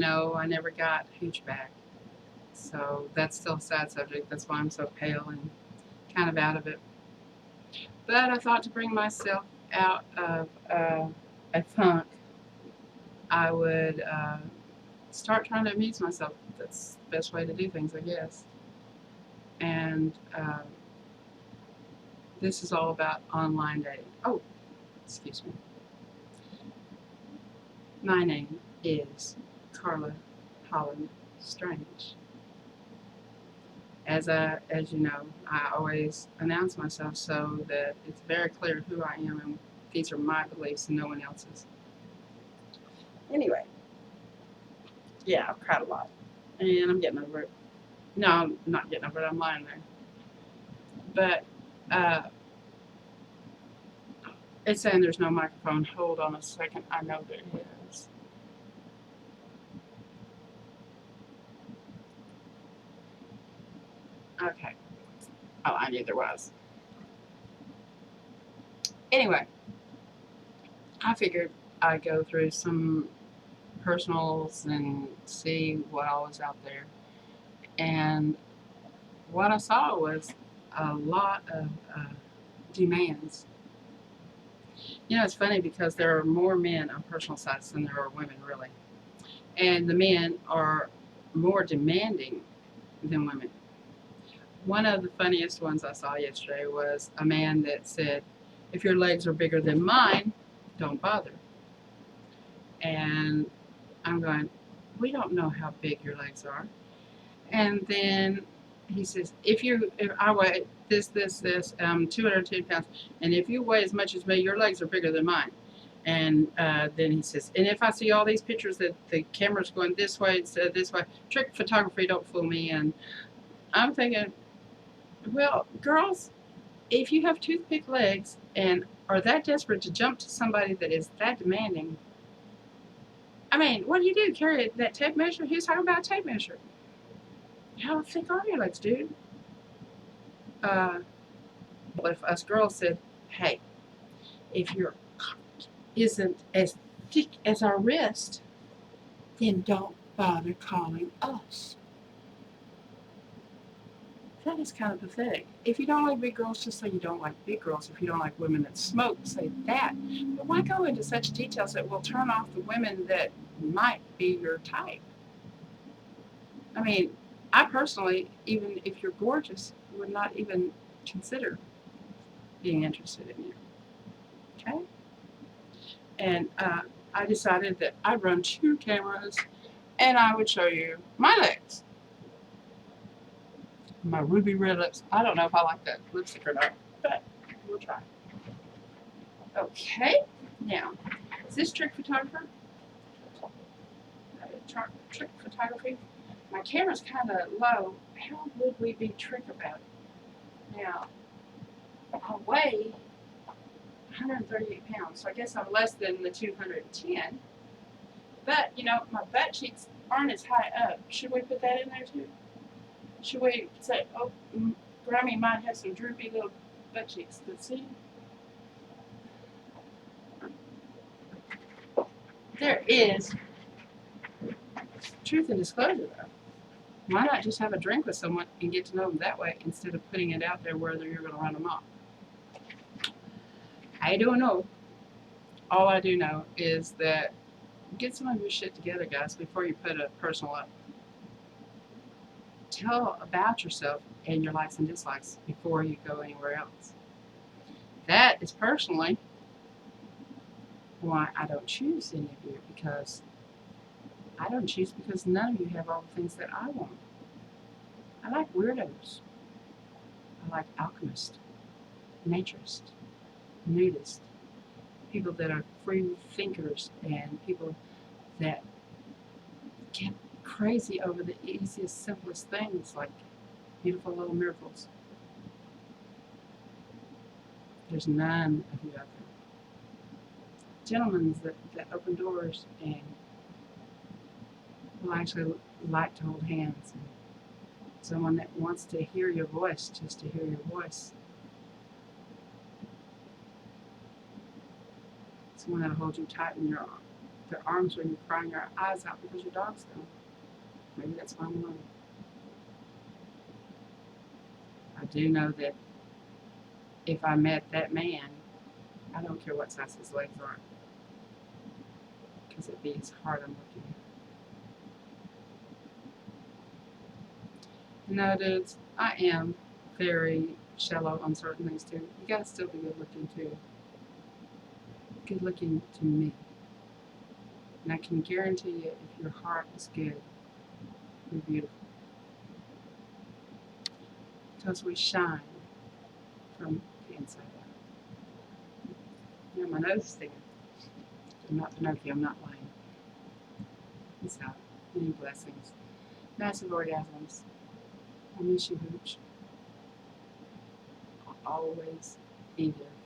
no, I never got Hoochback. So that's still a sad subject. That's why I'm so pale and kind of out of it. But I thought to bring myself out of a funk, I would start trying to amuse myself. That's the best way to do things, I guess. And this is all about online dating. Oh, excuse me. My name is Carla Holland-Strange. As you know, I always announce myself so that it's very clear who I am and these are my beliefs and no one else's. Anyway, yeah, I've cried a lot, and I'm getting over it. No, I'm not getting over it. I'm lying there. But it's saying there's no microphone. Hold on a second. I know there is. Okay. Oh, I knew there was. Anyway, I figured I'd go through some personals and see what all was out there. And what I saw was a lot of demands. You know, it's funny because there are more men on personal sites than there are women, really. And the men are more demanding than women. One of the funniest ones I saw yesterday was a man that said, if your legs are bigger than mine, don't bother. And I'm going, we don't know how big your legs are. And then he says, if I weigh this, 210 pounds, and if you weigh as much as me, your legs are bigger than mine. And then he says, and if I see all these pictures that the camera's going this way instead of this way, trick photography, don't fool me. And I'm thinking, well, girls, if you have toothpick legs and are that desperate to jump to somebody that is that demanding, I mean, what do you do? Carry that tape measure? Who's talking about a tape measure? How thick are your legs, dude? Uh, if us girls said, hey, if your cock isn't as thick as our wrist, then don't bother calling us. That is kind of pathetic. If you don't like big girls, just say you don't like big girls. If you don't like women that smoke, say that. But why go into such details that will turn off the women that might be your type? I mean, I personally, even if you're gorgeous, would not even consider being interested in you. Okay? And I decided that I'd run 2 cameras and I would show you my legs. My ruby red lips. I don't know if I like that lipstick or not, but we'll try. Okay, now, is this trick photographer? Trick photography? My camera's kind of low. How would we be trick about it? Now, I weigh 138 pounds, so I guess I'm less than the 210. But, you know, my butt cheeks aren't as high up. Should we put that in there too? Should we say, oh, Grammy might have some droopy little butt cheeks, but see? There is truth and disclosure, though. Why not just have a drink with someone and get to know them that way instead of putting it out there whether you're going to run them off? I don't know. All I do know is that get some of your shit together, guys, before you put a personal up. Tell about yourself and your likes and dislikes before you go anywhere else. That is personally why I don't choose any of you, because I don't choose because none of you have all the things that I want. I like weirdos. I like alchemists, naturists, nudists, people that are free thinkers, and people that get crazy over the easiest, simplest things like beautiful little miracles. There's none of you out there. Gentlemen that open doors and will actually like to hold hands. And someone that wants to hear your voice, just to hear your voice. Someone that'll hold you tight in your their arms when you're crying your eyes out because your dog's gone. Maybe that's why I'm alone. I do know that if I met that man, I don't care what size his legs are, because it'd be his heart I'm looking at. No, dudes, I am very shallow on certain things too. You gotta still be good looking too. Good looking to me. And I can guarantee you, if your heart is good, you're beautiful. Because we shine from the inside out. You know, my nose is thinking, I'm not Pinocchio, I'm not lying. Peace out. Many blessings. Massive orgasms. I miss you, Hooch. I'll always be there.